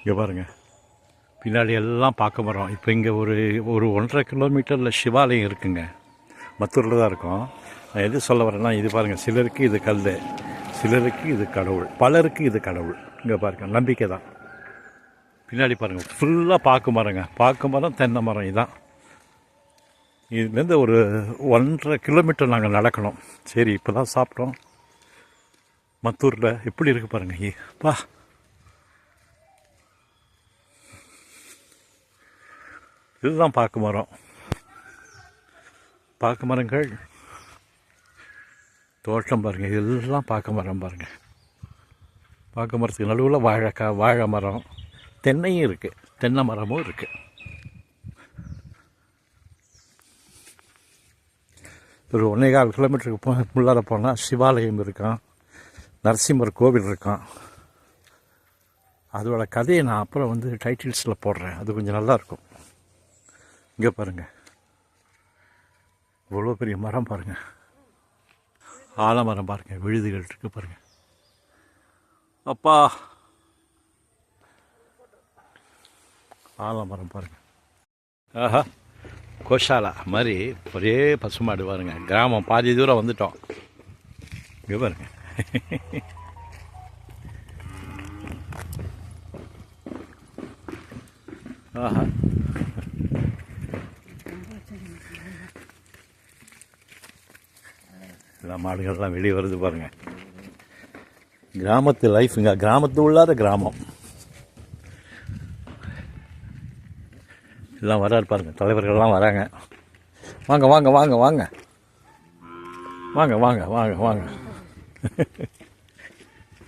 இங்கே பாருங்கள், பின்னாடி எல்லாம் பார்க்க மரம். இப்போ இங்கே ஒரு ஒரு 1.5 கிலோமீட்டரில் சிவாலயம் இருக்குங்க. மத்தூரில் தான் இருக்கும். நான் எது சொல்ல வரேன்னா, இது பாருங்கள், சிலருக்கு இது கல், சிலருக்கு இது கடவுள், பலருக்கு இது கடவுள். இங்கே பாருங்கள், நம்பிக்கை தான். பின்னாடி பாருங்கள், ஃபுல்லாக பாக்கு மரங்க. பாக்கு மரம், தென்னை மரம். இதுதான். இதுலேருந்து ஒரு 1.5 கிலோமீட்டர் நாங்கள் நடக்கணும். சரி, இப்போ தான் சாப்பிட்டோம். மத்தூரில் எப்படி இருக்குது பாருங்கள். பா, இதுதான் பாக்கு மரம். பாக்கு மரங்கள் தோட்டம் பாருங்கள். இதெல்லாம் பாக்கு மரம் பாருங்கள். பாக்கு மரத்துக்கு நடுவில் வாழை மரம், தென்னையும் இருக்குது, தென்னை மரமும் இருக்குது. ஒரு 1.25 கிலோமீட்டருக்கு உள்ளார போனால் சிவாலயம் இருக்கான், நரசிம்மர் கோவில் இருக்கான். அதோட கதையை நான் அப்புறம் டைட்டில்ஸில் போடுறேன். அது கொஞ்சம் நல்லாயிருக்கும். இங்கே பாருங்கள், இவ்வளோ பெரிய மரம் பாருங்கள். ஆலமரம் பாருங்கள், விழுதுகள் இருக்குது பாருங்கள். அப்பா, ஆலமரம் பாருங்கள். ஆஹா, கோஷாலா மாதிரி ஒரே பசுமாடு பாருங்க. கிராமம் பாதி தூரம் வந்துட்டோம். இங்கே பாருங்க. ஆஹா, எல்லாம் மாடுகள்லாம் வெளியே வருது பாருங்க. கிராமத்து லைஃபுங்க, கிராமத்து உள்ளாத கிராமம். எல்லாம் வராரு பாருங்க, தலைவர்கள்லாம் வராங்க. வாங்க வாங்க வாங்க வாங்க வாங்க வாங்க வாங்க வாங்க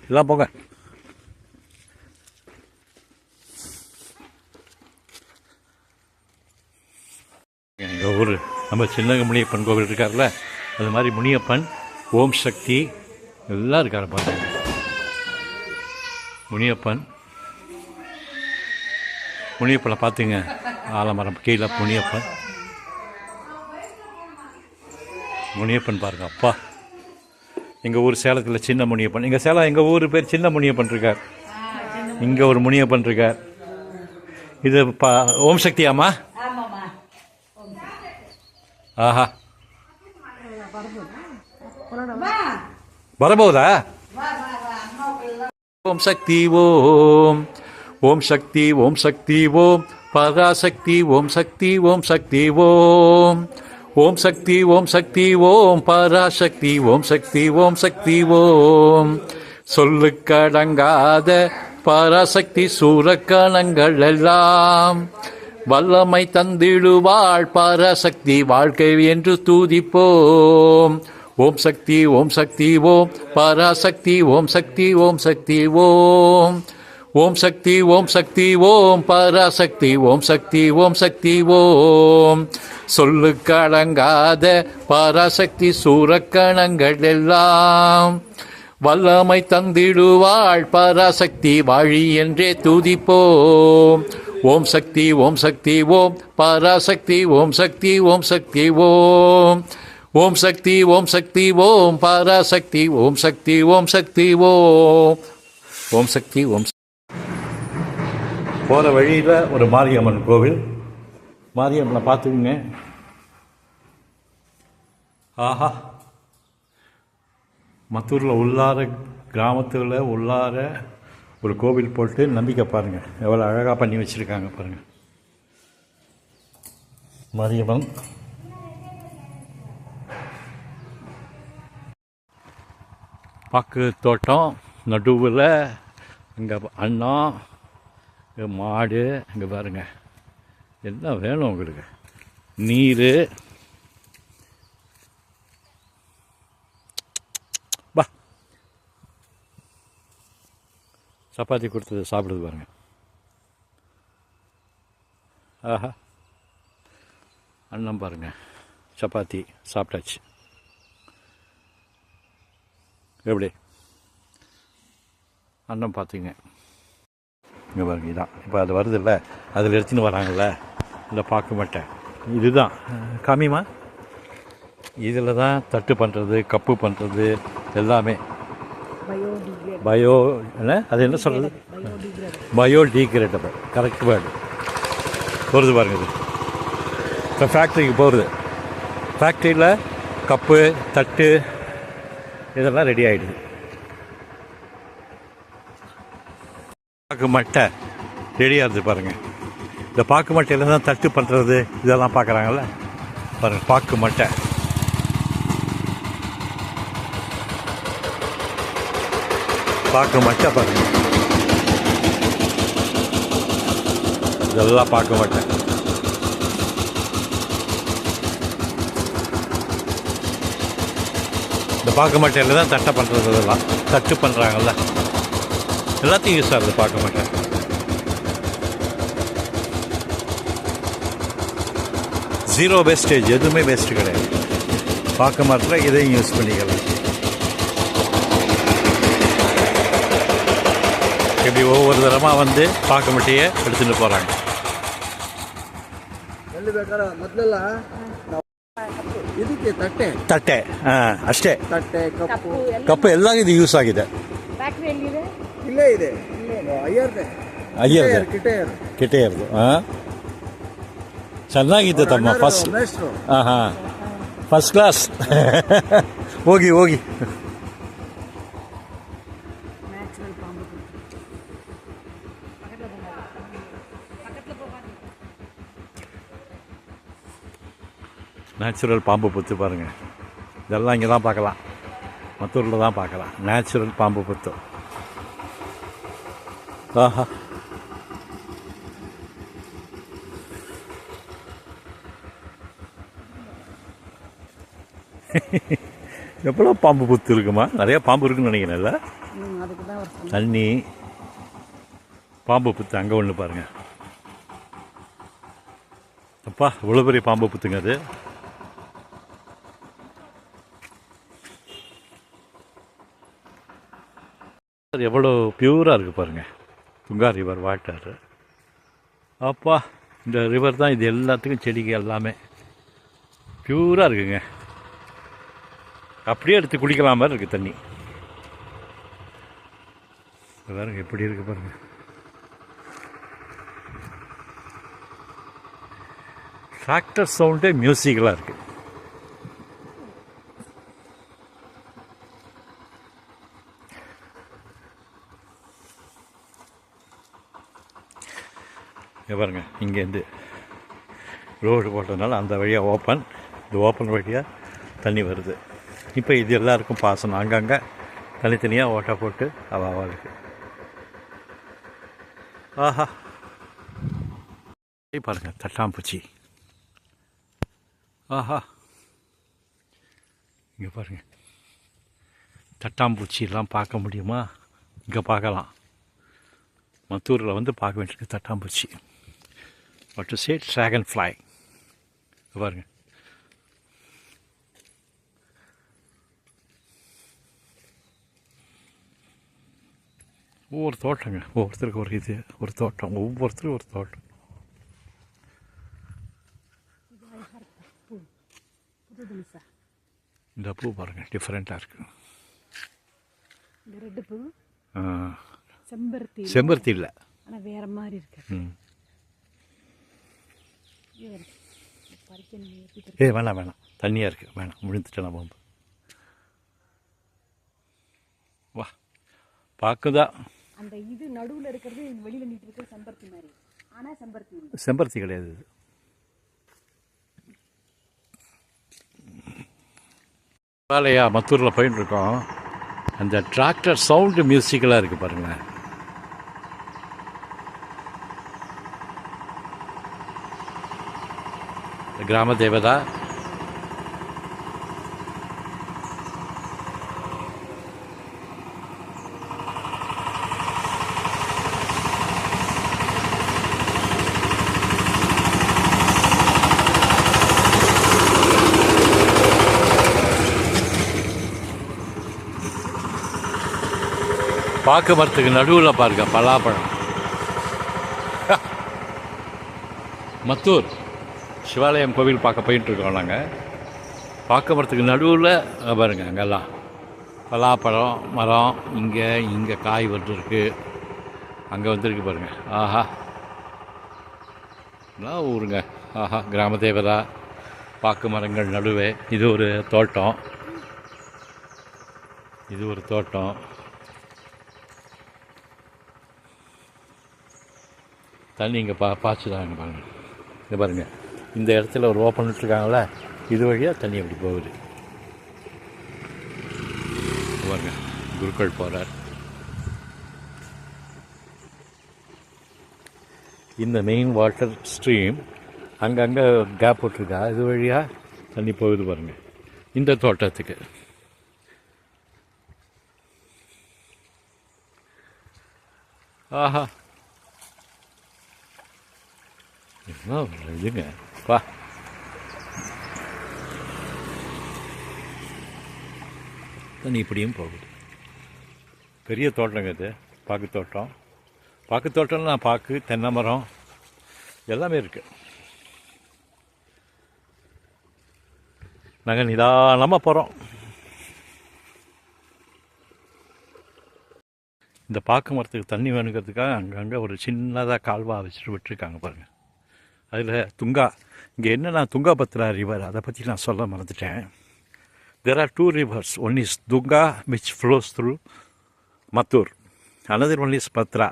எல்லாம் போங்க. எங்கள் ஊர் நம்ம சின்ன முனியப்பன் கோவில் இருக்கார்ல, அது மாதிரி முனியப்பன், ஓம் சக்தி எல்லாம் இருக்காரு பாருங்க. முனியப்பனை பார்த்துங்க. ஆலமரம் கீழே முனியப்பன் பாருங்க. அப்பா, எங்கள் ஊர் சேலத்தில் சின்ன முனியப்பன். எங்கள் ஊர் பேர் சின்ன முனியப்பன் இருக்கார். இங்கே ஒரு முனியப்பன் இருக்கார். இது ஓம் சக்தியாம்மா? ஆஹா, வரபோதா? ஓம் சக்தி ஓம், ஓம் சக்தி, ஓம் சக்தி ஓம், பராசக்தி ஓம் சக்தி, ஓம் சக்தி ஓம், ஓம் சக்தி, ஓம் சக்தி ஓம், பராசக்தி ஓம் சக்தி, ஓம் சக்தி ஓம். சொல்லுக்கடங்காத பராசக்தி சூரக்கணங்கள் எல்லாம் வல்லமை தந்திடுவாள் பராசக்தி வாழ்க்கை என்று தூதிப்போம். ஓம் சக்தி, ஓம் சக்தி ஓம், பராசக்தி ஓம் சக்தி, ஓம் சக்தி ஓம், ஓம் சக்தி, ஓம் சக்தி ஓம், பராசக்தி ஓம் சக்தி, ஓம் சக்தி ஓம். சொல்லுக்கடங்காத பராசக்தி சூரக்கணங்கள் எல்லாம் வல்லமை தந்திடுவாள் பராசக்தி வாழி என்றே தூதிப்போம். ஓம் சக்தி, ஓம் சக்தி ஓம், பராசக்தி ஓம் சக்தி, ஓம் சக்தி ஓம், ஓம் சக்தி, ஓம் சக்தி ஓம், பராசக்தி ஓம் சக்தி, ஓம் சக்தி ஓம், ஓம் சக்தி ஓம். போகிற வழியில் ஒரு மாரியம்மன் கோவில். மாரியம்மனை பார்த்துக்குங்க. ஆஹா, மத்தூரில் உள்ளார கிராமத்தில் உள்ளார ஒரு கோவில் போட்டு நம்பிக்கை பாருங்கள், எவ்வளோ அழகாக பண்ணி வச்சுருக்காங்க பாருங்கள். மாரியம்மன் பாக்கு தோட்டம் நடுவில். இங்கே அண்ணா, மாடு, இங்கே பாருங்க, என்ன வேணும் உங்களுக்கு? நீர், பா, சப்பாத்தி கொடுத்தது சாப்பிடுது பாருங்க. ஆஹா, அண்ணன் பாருங்க, சப்பாத்தி சாப்பிட்டாச்சு. எப்படி அண்ணன் பார்த்துங்க. இங்கே பாருங்க, இதான் இப்போ அது வருது இல்லை, அதில் எடுத்துன்னு வராங்கள்ல, இல்லை பார்க்க மாட்டேன். இதுதான் காமிமா, இதில் தான் தட்டு பண்ணுறது, கப்பு பண்ணுறது எல்லாமே. பயோ என்ன, அது என்ன சொல்கிறது? Biodegradable, correct word. போகிறது பாருங்க. இது இப்போ ஃபேக்ட்ரிக்கு போகிறது. ஃபேக்ட்ரியில் கப்பு, தட்டு இதெல்லாம் ரெடி ஆகிடுது. பாக்கு மட்டை ரெடியாக இருது பாருங்கள். இந்த பாக்கு மட்டையில் தான் தட்டு பண்ணுறது இதெல்லாம் பார்க்குறாங்கல்ல பாருங்கள். பாக்கு மட்டை, பாக்கு மட்டை பாருங்கள். இதெல்லாம் பாக்கு மட்டை. இந்த பாக்கு மட்டையில் தான் தட்டை பண்ணுறது, இதெல்லாம் தட்டு பண்ணுறாங்கல்ல, எல்லாத்தையும் யூஸ் ஆகுது பாக்கு மட்டை. ஜீரோ வேஸ்டேஜ், எதுவுமே வேஸ்ட்டு கிடையாது. பாக்கு மரத்தில் இதையும் யூஸ் பண்ணிக்கலாம். இப்படி ஒவ்வொரு தரமாக வந்து பாக்கு மட்டையை எடுத்துகிட்டு போகிறாங்க. ಇದಕ್ಕೆ ತಟ್ಟೆ ತಟ್ಟೆ ಅಷ್ಟೇ. ತಟ್ಟೆ ಕಪ್ಪು ಕಪ್ಪು ಎಲ್ಲ ಇದು ಯೂಸ್ ಆಗಿದೆ. ಇಲ್ಲೇ ಇದೆ ಅಯ್ಯರ್ದೆ ಕಿಟೆಯರ್ದು ಚೆನ್ನಾಗಿತ್ತು ತಮ್ಮ. ಫಸ್ಟ್ ಹಾಂ ಫಸ್ಟ್ ಕ್ಲಾಸ್. ಹೋಗಿ ಹೋಗಿ. நேச்சுரல் பாம்பு புத்து பாருங்கள். இதெல்லாம் இங்கே தான் பார்க்கலாம், மத்தூரில் தான் பார்க்கலாம். நேச்சுரல் பாம்பு புத்து. ஆஹா, எவ்வளோ பாம்பு புத்து இருக்குமா? நிறையா பாம்பு இருக்குன்னு நினைக்கிறேன்ல. தண்ணி பாம்பு புத்து அங்கே ஒன்று பாருங்கள். அப்பா இவ்வளோ பெரிய பாம்பு புத்துங்க அது. எவ்வளோ பியூராக இருக்குது பாருங்கள். Tunga river water. அப்பா இந்த ரிவர் தான் இது எல்லாத்துக்கும், செடிக்கு எல்லாமே பியூராக இருக்குங்க. அப்படியே எடுத்து குடிக்கலாம் மாதிரி இருக்குது தண்ணி. பாருங்க எப்படி இருக்குது பாருங்கள். டிராக்டர் சவுண்டே மியூசிக்கலாக இருக்குது. பாருங்க, இங்கேருந்து ரோடு போட்டதுனால அந்த வழியாக ஓப்பன், இந்த ஓப்பன் வழியாக தண்ணி வருது. இப்போ இது எல்லாருக்கும் பாசனம். அங்கங்கே தனித்தனியாக ஓட்டை போட்டு அவாவாக இருக்குது. ஆஹா, பாருங்கள் தட்டாம்பூச்சி. ஆஹா, இங்கே பாருங்கள் தட்டாம்பூச்சியெல்லாம் பார்க்க முடியுமா? இங்கே பார்க்கலாம். மத்தூரில் வந்து பார்க்க வேண்டியிருக்கு தட்டாம்பூச்சி. What to say? Dragonfly. பாருங்க. ஒவ்வொரு தோட்டங்க, ஒவ்வொருத்தருக்கு ஒரு இது, ஒரு தோட்டம், ஒவ்வொருத்தரும் ஒரு தோட்டம். இந்த பூ பாருங்க டிஃப்ரெண்ட்டாக இருக்கு. செம்பருத்தி இல்லை, ஆனால் வேற மாதிரி இருக்கு. வேணாம் வேணாம், தண்ணியாக இருக்குது, வேணாம், முடிந்துட்டேன் பாம்பு. வா பார்க்குதா. அந்த இது நடுவில் இருக்கிறது வெளியில் நீட்டு இருக்கிற செம்பருத்தி மாதிரி, ஆனால் செம்பருத்தி கிடையாது. வேலையா மத்தூரில் போயின்னு இருக்கோம். அந்த டிராக்டர் சவுண்டு மியூசிக்கலாக இருக்குது பாருங்களேன். கிராம தேவதா. பாக்கு மரத்துக்கு நடுவில் பாருங்க பலாப்பழம். மத்தூர் சிவாலயம் கோவில் பார்க்க போயிட்டுருக்கோம் நாங்கள். பாக்கு மரத்துக்கு நடுவில் பாருங்க, அங்கெல்லாம் பலாப்பழம் மரம். இங்கே காய் வந்துருக்கு. அங்கே வந்துருக்கு பாருங்கள். ஆஹா, நான் ஊருங்க. ஆஹா, கிராம தேவதா, பாக்கு மரங்கள் நடுவே இது ஒரு தோட்டம். இது ஒரு தோட்டம். தண்ணி இங்கே பாய்ச்சுதாங்க பாருங்கள். இங்கே பாருங்கள், இந்த இடத்துல ஒரு ஓப்பன் விட்டுருக்காங்களே, இது வழியாக தண்ணி அப்படி போகுது. பாருங்க, குருக்கள் போகிறார். இந்த மெயின் வாட்டர் ஸ்ட்ரீம் அங்கங்கே கேப் விட்டுருக்கா, இது வழியாக தண்ணி போகுது பாருங்கள் இந்த தோட்டத்துக்கு. ஆஹா, என்ன இதுங்க பா. தண்ணி இப்படியும் போகுது. பெரிய தோட்டங்க இது, பாக்கு தோட்டம். பாக்கு தோட்டம்னா பாக்கு, தென்னை மரம் எல்லாமே இருக்குது. நாங்கள் நிதானமாக போகிறோம். இந்த பாக்கு மரத்துக்கு தண்ணி வேணுங்கிறதுக்காக அங்கங்கே ஒரு சின்னதாக கால்வா வச்சுட்டு விட்டுருக்காங்க பாருங்கள். அதில் துங்கா, இங்கே என்னென்னா துங்காபத்ரா ரிவர், அதை பற்றி நான் சொல்ல மறந்துட்டேன். There are two rivers. One is Tunga, which flows through Mathur. Another one is Patra.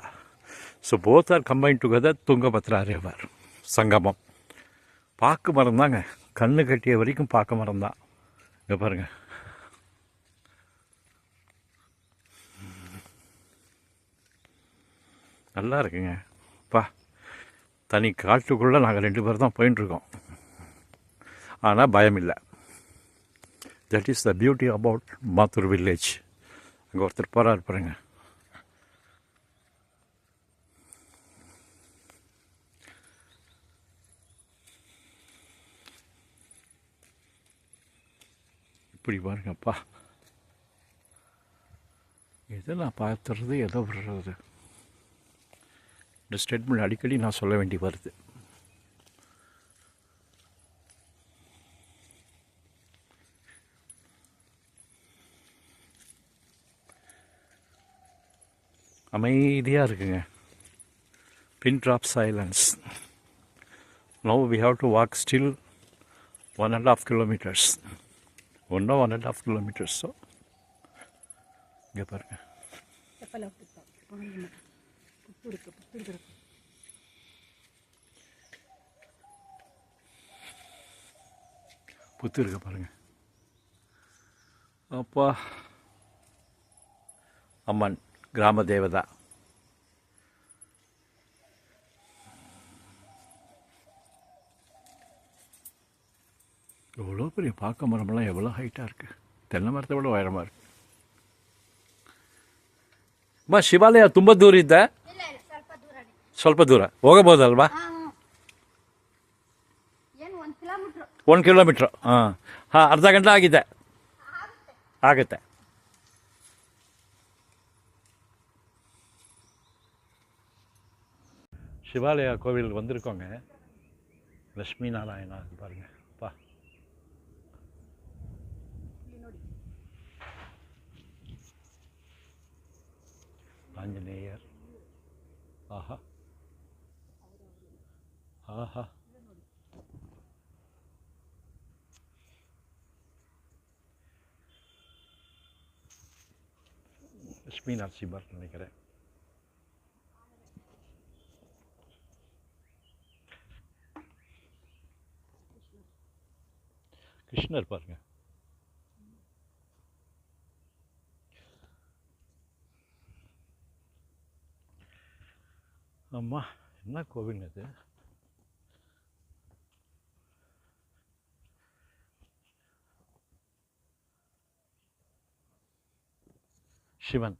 So both are combined together, Tungabhadra river. சங்கமம். பாக்கு மரம் தாங்க, கண்ணு கட்டிய வரைக்கும் பாக்கு மரம் தான். இங்கே பாருங்கள், நல்லா இருக்குங்க பா. தனி காட்டுக்குள்ளே நாங்கள் 2 பேர் தான் போயின்ட்டுருக்கோம். ஆனால் பயம் இல்லை. That is the beauty about Mathur village. அங்கே ஒருத்தர் போகிறார் பாருங்க. இப்படி பாருங்கப்பா, எதை நான் பார்த்துறது எதை விடுறது, இந்த ஸ்டேட்மெண்ட் அடிக்கடி நான் சொல்ல வேண்டி வருது. அமைதியாக இருக்குங்க. Pin drop silence. Now we have to walk still 1.5 kilometers. 1.5 kilometers. So இங்கே பாருங்க, புத்து இருக்கு பாருங்க. அப்பா, அம்மன் கிராம தேவதா. எவ்வளோ பெரிய பாக்க மரமெல்லாம் எவ்வளோ ஹைட்டாக இருக்குது. தென்னை மரத்தை விட உயரமாக இருக்குது. ಅಮ್ಮ ಶಿವಾಲಯ ತುಂಬ ದೂರ ಇದೆ? ಸ್ವಲ್ಪ ದೂರ ಹೋಗಬಹುದಲ್ವಾ? 1 ಕಿಲೋಮೀಟ್ರ್. ಹಾಂ ಹಾಂ, ಅರ್ಧ ಗಂಟೆ ಆಗಿದೆ. ಆಗುತ್ತೆ. சிவாலயா கோவில் வந்திருக்கோங்க. லட்சுமி நாராயணா பாருங்க பா. ஆஞ்சநேயர். ஆஹா ஆஹா, லட்சுமி நரசிம்மர் நினைக்கிறேன். கிருஷ்ணர் பாருங்க. அம்மா, என்ன கோவில் இது? சிவன்,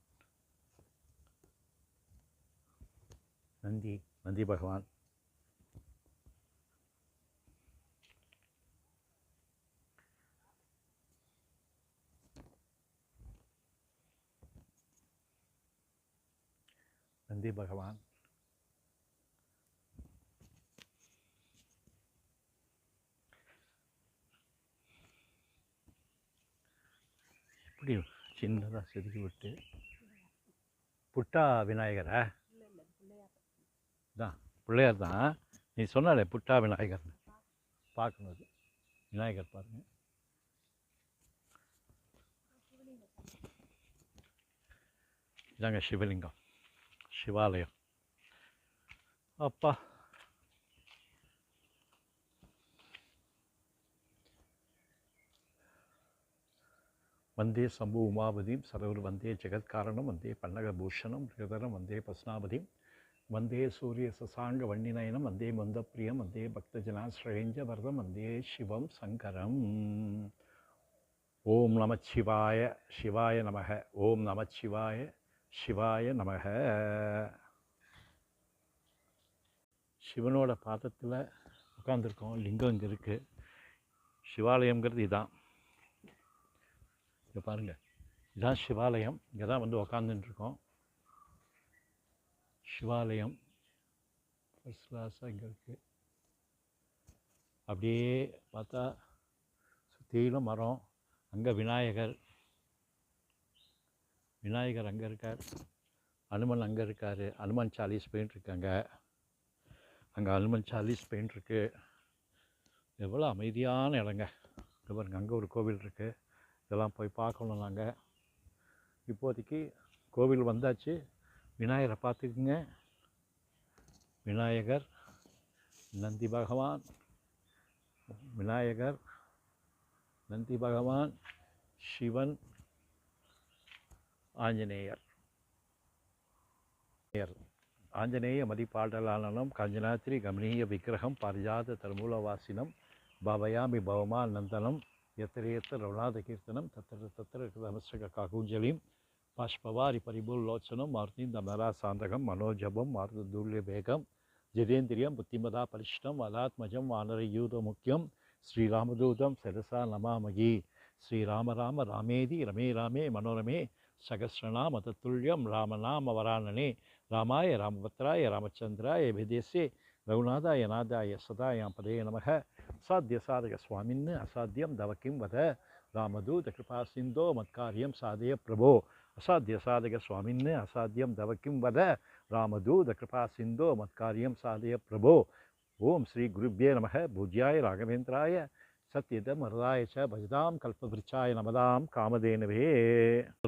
நந்தி பகவான். நந்தி பகவான். இப்படி சின்னதாக செதுக்கி விட்டு புட்டா விநாயகரா? தான் பிள்ளையார் தான். நீ சொன்னாலே புட்டா விநாயகர் பார்க்கணும். அது விநாயகர் பாருங்கள். இதாங்க சிவலிங்கம், சிவாலயம். அப்பா வந்தே சம்பு உமாபதிம் சரவர் வந்தே ஜெகத்காரணம் வந்தே பன்னகபூஷணம் ஹிருதரம் வந்தே பஸ்னாபதிம் வந்தே சூரிய சசாங்க வன்னிநயனம் வந்தே மந்தப்பிரியம் வந்தே பக்தஜனாஸ்ரயஞ்ச வரதம் வந்தே சிவம் சங்கரம். ஓம் நமச்சிவாய சிவாய நமக. ஓம் நமச்சிவாய சிவாய நமக. சிவனோட பாதத்தில் உட்காந்துருக்கோம். லிங்கம் இங்கே இருக்குது. சிவாலயங்கிறது இதான். இங்கே பாருங்கள், இதுதான் சிவாலயம். இங்கே தான் வந்து உக்காந்துட்டுருக்கோம். சிவாலயம் ஃபர்ஸ்ட் கிளாஸாக இங்கே இருக்குது. அப்படியே பார்த்தா சுற்றிலும் மரம். அங்கே விநாயகர் அங்கே இருக்கார். அனுமன் அங்கே இருக்கார். அனுமன் சாலீஸ் பெயிண்ட் இருக்காங்க. அங்கே அனுமன் சாலீஸ் பெயிண்ட் இருக்குது. எவ்வளோ அமைதியான இடங்க. இங்கே பாருங்க, அங்கே ஒரு கோவில் இருக்குது. இதெல்லாம் போய் பார்க்கணும். நாங்கள் இப்போதைக்கு கோவில் வந்தாச்சு. விநாயகரை பார்த்துக்குங்க. விநாயகர், நந்தி பகவான், விநாயகர், நந்தி பகவான், சிவன், ஆஞ்சநேயர். ஆஞ்சநேய மதிப்பாடலானனம் காஞ்சனாத்ரி கமனீய விக்கிரகம் பாரிஜாத தர்மூலவாசினம் பாபயாமி பவமா நந்தனம் எத்திர ரவநாத கீர்த்தனம் தத்திர நமஸ்க காகூஞ்சலிம் பாஷ்பவாரி பரிபூல்லோச்சனம் மாருதீந்தமரா சாந்தகம் மனோஜபம் மாருதூல்ய வேகம் ஜிதேந்திரியம் புத்திமதா பரிஷ்டம் வலாத்மஜம் வானரயூத முக்கியம் ஸ்ரீராமதூதம் சரசா நமாமகி. ஸ்ரீராம ராம ராமேதி ரமே ராமே மனோரமே சகஸ்ரநாம தத்துல்யம் ராமநாம வரானனே ராமாய ராமபத்ராய ராமச்சந்திராய விதேசே ரகுநாதாய நாதாய சதாயாம் பதே நமக. அசாத்திய சாதக சுவாமின்னு அசாத்தியம் தவக்கிம் வத ராமதூத கிருபா சிந்தோ மத்காரியம் சாதய பிரபோ. அசாத்திய சாதக சுவாமின்னு அசாத்தியம் தவக்கிம் வத ராமதூத கிருபா சிந்தோ மத்காரியம் சாதய பிரபோ. ஓம் ஸ்ரீ குருப்யே நமக. பூஜ்யாய ராகவேந்திராய சத்யதம் வரதாய ச பஜதாம் கல்பவிருச்சாய நமதாம் காமதேனவே.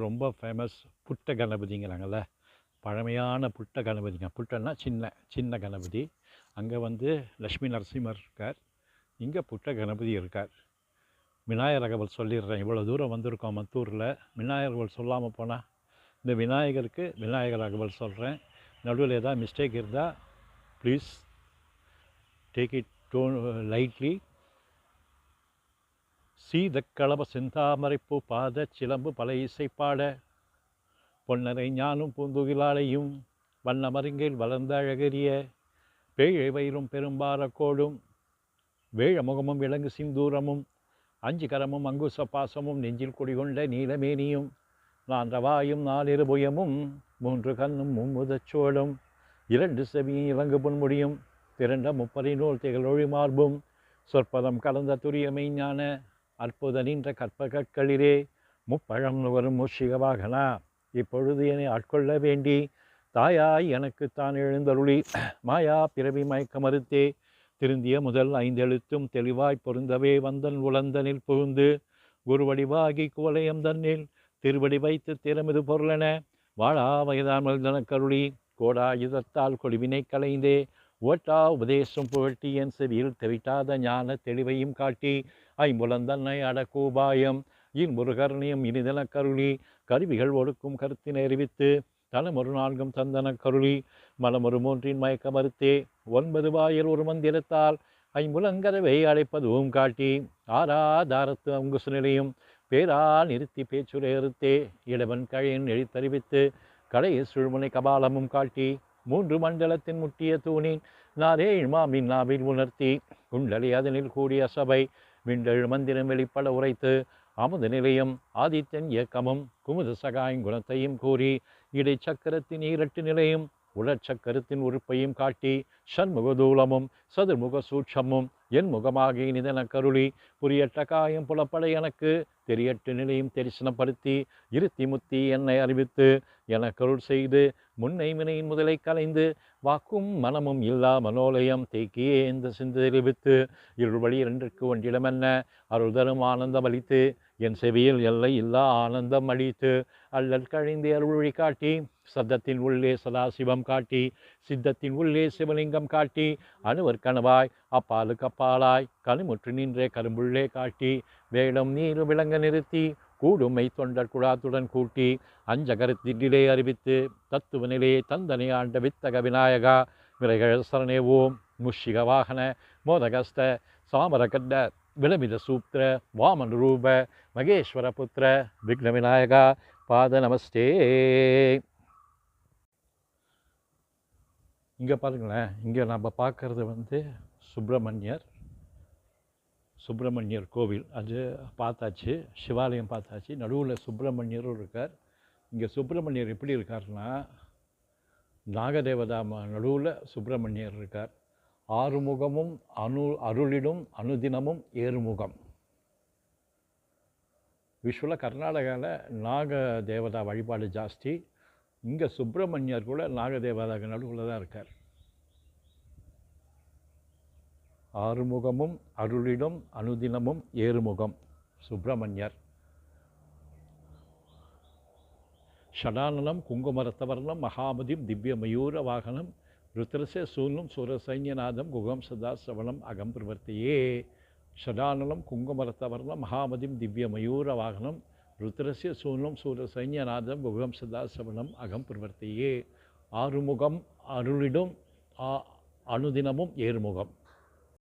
ரொம்ப ஃபேமஸ் புட்ட கணபதிங்கிறாங்கல்ல, பழமையான புட்ட கணபதிங்க. புட்டன்னா சின்ன கணபதி. அங்கே வந்து லக்ஷ்மி நரசிம்மர் இருக்கார். இங்கே புட்ட கணபதி இருக்கார். விநாயகர் அகவல் சொல்லிடுறேன். இவ்வளோ தூரம் வந்திருக்கோம் மத்தூரில். விநாயகர் அகவல் சொல்லாமல் போனால் இந்த விநாயகருக்கு விநாயகர் அகவல் சொல்கிறேன். நடுவில் ஏதாவது மிஸ்டேக் இருந்தால் ப்ளீஸ் டேக் இட் லைட்லி. சீதக்களப செந்தாமரைப்பூ பாத சிலம்பு பல இசைப்பாட பொன்னரை ஞானும் பூந்துகிலாலையும் வண்ணமருங்கில் வளர்ந்த அழகரிய பேழை வயிறும் பெரும்பாரக்கோடும் வேழ முகமும் விலங்கு சிந்தூரமும் அஞ்சு கரமும் அங்குச பாசமும் நெஞ்சில் குடிகொண்ட நீலமேனியும் நான்றவாயும் நாலிருபுயமும் மூன்று கண்ணும் மும்முதச்சோடும் இரண்டு செவியும் இலங்கு பொன்முடியும் திரண்ட முப்பரி நூல் திகழொழி மார்பும் சொற்பதம் கலந்த துரியமை ஞான அற்புத நின்ற கற்பகற்களிலே முப்பழம் நுகரும் முஷிகவாகனா இப்பொழுது என்னை ஆட்கொள்ள வேண்டி தாயாய் எனக்கு தான் எழுந்தருளி மாயா பிறவி மயக்க மறுத்தே திருந்திய முதல் 5 எழுத்தும் தெளிவாய் பொருந்தவே வந்தன் உளந்தனில் புகுந்து குருவடிவாகி குவலயம் தன்னில் திருவடி வைத்து திறமிது பொருளென வாழா வயதான் மல்தன கருளி கோடாயுதத்தால் கொடிவினை கலைந்தே ஓட்டா உபதேசம் புகழ்த்தி என் செவியில் தெவிட்டாத ஞான தெளிவையும் காட்டி ஐம்புலந்தன்னை அடக்கூபாயம் இன்புருகர்ணியம் இனிதன கருளி கருவிகள் ஒடுக்கும் கருத்தினை அறிவித்து தனமொரு 4 தந்தன கருளி மனமொரு 3 மயக்க மறுத்தே 9 வாயில் ஒரு மந்திரத்தால் ஐம்புலங்கரவை அழைப்பதுவும் காட்டி ஆராதாரத்து அங்குசு நிலையும் பேரா நிறுத்தி பேச்சுரையறுத்தே இடவன் கழையின் எழுத்தறிவித்து கடையை சுழ்முனை கபாலமும் காட்டி 3 மண்டலத்தின் முட்டிய தூணின் நாரேழ் மாமின் நாவில் உணர்த்தி குண்டலி அதனில் கூடிய சபை விண்டெழு மந்திரம் வெளிப்பட உரைத்து அமுத நிலையம் ஆதித்தன் இயக்கமும் குமுத சகாயின் குணத்தையும் கூறி இடை சக்கரத்தின் 2 நிலையும் உடற்சக்கரத்தின் உறுப்பையும் காட்டி ஷண்முகதூலமும் சதுர்முக சூட்சமும் என் முகமாகி நிதன கருளி புரியட்ட காயம் புலப்பட எனக்கு தெரியட்டு நிலையும் தரிசனப்படுத்தி இருத்தி முத்தி என்னை அறிவித்து என கருள் செய்து முன்னை வினையின் முதலை கலைந்து வாக்கும் மனமும் இல்லா மனோலயம் தேக்கியே இந்த சிந்து தெரிவித்து இருள் வழி இரண்டிற்கு ஒன்றிடமென்ன அருள் தரும் ஆனந்தம் அளித்து என் செவியில் எல்லை இல்லா ஆனந்தம் அளித்து அல்லல் கழிந்து அருள்வழி காட்டி சத்தத்தின் உள்ளே சதாசிவம் காட்டி சித்தத்தின் உள்ளே சிவலிங்கம் காட்டி அணுவர் கனவாய் அப்பாலுக்கு அப்பாலாய் கனிமுற்று நின்றே கரும்புள்ளே காட்டி வேடம் நீர் விளங்க நிறுத்தி கூடுமை தொண்டர் குழாத்துடன் கூட்டி அஞ்சகரத்திலே அறிவித்து தத்துவ நிலையை தந்தனை ஆண்ட வித்தக விநாயகா விரைகள் சரணே ஓம் முஷிக வாகன மோதகஸ்த சாமரகண்ட விளமித சூத்திர வாமன் ரூப மகேஸ்வர புத்திர விக்ன விநாயகா பாத நமஸ்தே. இங்கே பாருங்களேன், இங்கே நம்ம பார்க்குறது வந்து சுப்பிரமணியர் கோவில். அது பார்த்தாச்சு, சிவாலயம் பார்த்தாச்சு. நடுவில் சுப்பிரமணியரும் இருக்கார். இங்கே சுப்பிரமணியர் எப்படி இருக்காருன்னா, நாகதேவதா நடுவில் சுப்பிரமணியர் இருக்கார். ஆறுமுகமும் அருளிடும் அனுதினமும் ஏறுமுகம். யூஸ்வலாக கர்நாடகாவில் நாக தேவதா வழிபாடு ஜாஸ்தி. இங்கே சுப்பிரமணியர் கூட நாகதேவதாக்கு நடுவில் தான் இருக்கார். ஆறுமுகமும் அருளிடும் அனுதினமும் ஏறுமுகம் சுப்பிரமணியர். ஷடானனம் குங்குமரத்தவர்ணம் மகாமதிம் திவ்ய மயூர வாகனம் ருத்ரசே சூனும் சூரசைன்யநாதம் குகம் சதா சவணம் அகம் பிரவர்த்தியே. ஷடானனம் குங்குமரத்தவர்ணம் மகாமதிம் திவ்ய மயூர வாகனம் ருத்ரஸ்ய சூனும் சூரசைன்யநாதம் குகம் சதா சவணம் அகம் பிரவர்த்தியே. ஆறுமுகம் அருளிடும் அனுதினமும் ஏறுமுகம்.